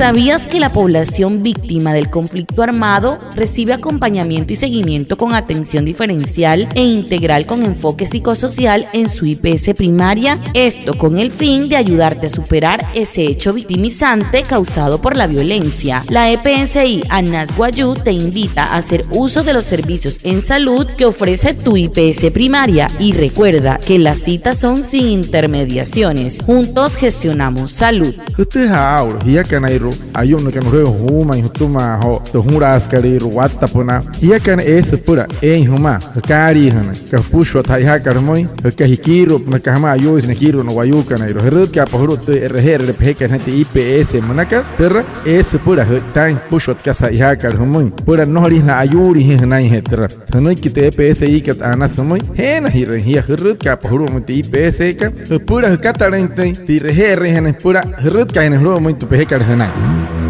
¿Sabías que la población víctima del conflicto armado recibe acompañamiento y seguimiento con atención diferencial e integral con enfoque psicosocial en su IPS primaria? Esto con el fin de ayudarte a superar ese hecho victimizante causado por la violencia. La EPSI ANAS Guayú te invita a hacer uso de los servicios en salud que ofrece tu IPS primaria y recuerda que las citas son sin intermediaciones. Juntos gestionamos salud. Ayun kan reo huma hutuma ho to huras kari ruwata puna hiakan pura huma kari hana ka pushwa thaiha karmoi ka hikiro ka hama ayos ne hiro no wayuka na ro herut ka pohru te rher pheka na IPS manaka ter pura tan pushwa ka saiha karmoi pura no ri na ayuri hina hetra hanoi ki te IPS ka ana samoi hena hira hia herut ka pohru mo IPS ka pura ka tarente ti rher hena pura herut ka hena ro mo to pheka hana